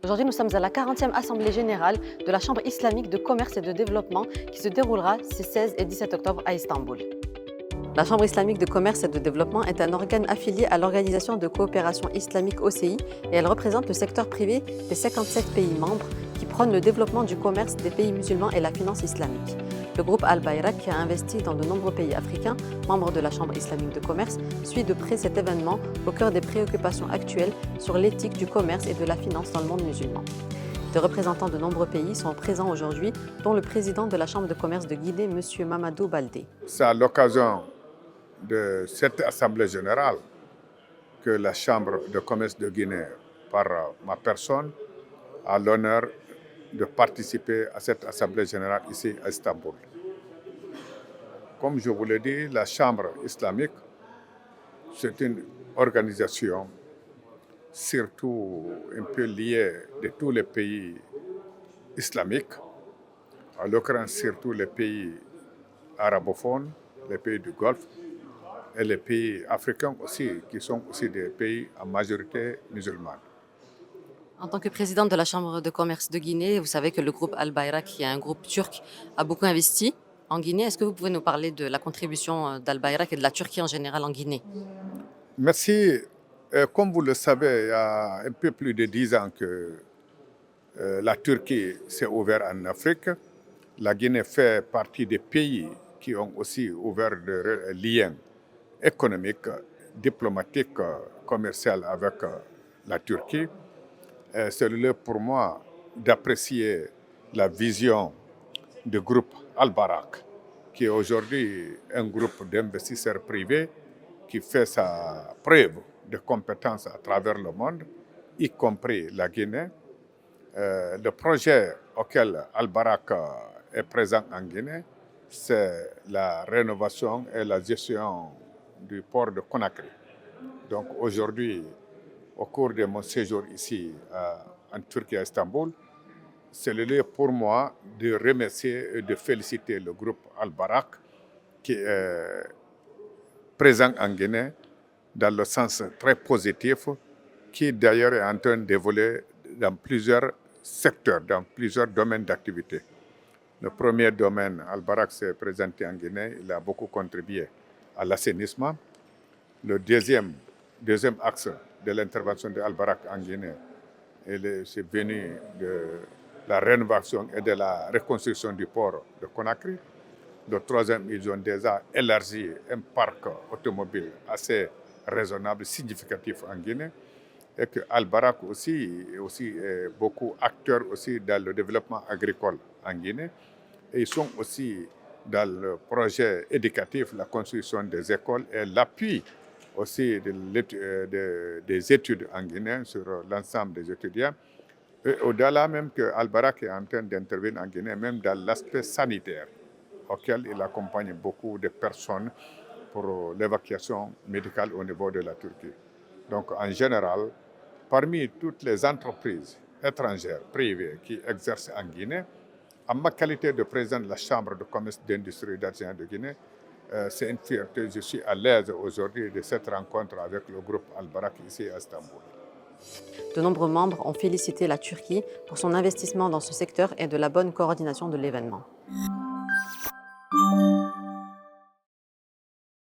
Aujourd'hui, nous sommes à la 40e Assemblée générale de la Chambre islamique de commerce et de développement qui se déroulera ces 16 et 17 octobre à Istanbul. La Chambre islamique de commerce et de développement est un organe affilié à l'Organisation de coopération islamique OCI et elle représente le secteur privé des 57 pays membres qui prônent le développement du commerce des pays musulmans et la finance islamique. Le groupe Al-Bayrak, qui a investi dans de nombreux pays africains, membres de la Chambre islamique de commerce, suit de près cet événement au cœur des préoccupations actuelles sur l'éthique du commerce et de la finance dans le monde musulman. Des représentants de nombreux pays sont présents aujourd'hui, dont le président de la Chambre de commerce de Guinée, M. Mamadou Baldé. C'est à l'occasion de cette Assemblée générale que la Chambre de commerce de Guinée, par ma personne, a l'honneur de participer à cette Assemblée générale ici à Istanbul. Comme je vous l'ai dit, la Chambre islamique, c'est une organisation surtout un peu liée de tous les pays islamiques, en l'occurrence surtout les pays arabophones, les pays du Golfe, et les pays africains aussi, qui sont aussi des pays en majorité musulmane. En tant que présidente de la Chambre de commerce de Guinée, vous savez que le groupe Al-Bayrak, qui est un groupe turc, a beaucoup investi en Guinée. Est-ce que vous pouvez nous parler de la contribution d'Al-Bayrak et de la Turquie en général en Guinée? Merci. Comme vous le savez, il y a un peu plus de 10 ans que la Turquie s'est ouverte en Afrique. La Guinée fait partie des pays qui ont aussi ouvert des liens économiques, diplomatiques, commerciaux avec la Turquie. C'est l'heure pour moi d'apprécier la vision du groupe Al-Barak, qui est aujourd'hui un groupe d'investisseurs privés qui fait sa preuve de compétences à travers le monde, y compris la Guinée. Le projet auquel Al-Barak est présent en Guinée, c'est la rénovation et la gestion du port de Conakry. Donc aujourd'hui, au cours de mon séjour ici en Turquie, à Istanbul, c'est le lieu pour moi de remercier et de féliciter le groupe Al-Barak qui est présent en Guinée dans le sens très positif, qui d'ailleurs est en train d'évoluer dans plusieurs secteurs, dans plusieurs domaines d'activité. Le premier domaine, Al-Barak s'est présenté en Guinée, il a beaucoup contribué à l'assainissement. Le deuxième axe de l'intervention de Al-Barak en Guinée, c'est venu de la rénovation et de la reconstruction du port de Conakry. Le troisième, ils ont déjà élargi un parc automobile assez raisonnable, significatif en Guinée. Et que Al-Barak aussi est beaucoup acteur aussi dans le développement agricole en Guinée. Et ils sont aussi dans le projet éducatif, la construction des écoles et l'appui aussi des études en Guinée sur l'ensemble des étudiants. Et au-delà même que Al-Barak est en train d'intervenir en Guinée, même dans l'aspect sanitaire, auquel il accompagne beaucoup de personnes pour l'évacuation médicale au niveau de la Turquie. Donc en général, parmi toutes les entreprises étrangères, privées qui exercent en Guinée, en ma qualité de président de la Chambre de commerce d'industrie et d'artisanat de Guinée, c'est une fierté. Je suis à l'aise aujourd'hui de cette rencontre avec le groupe Al-Barak ici à Istanbul. De nombreux membres ont félicité la Turquie pour son investissement dans ce secteur et de la bonne coordination de l'événement.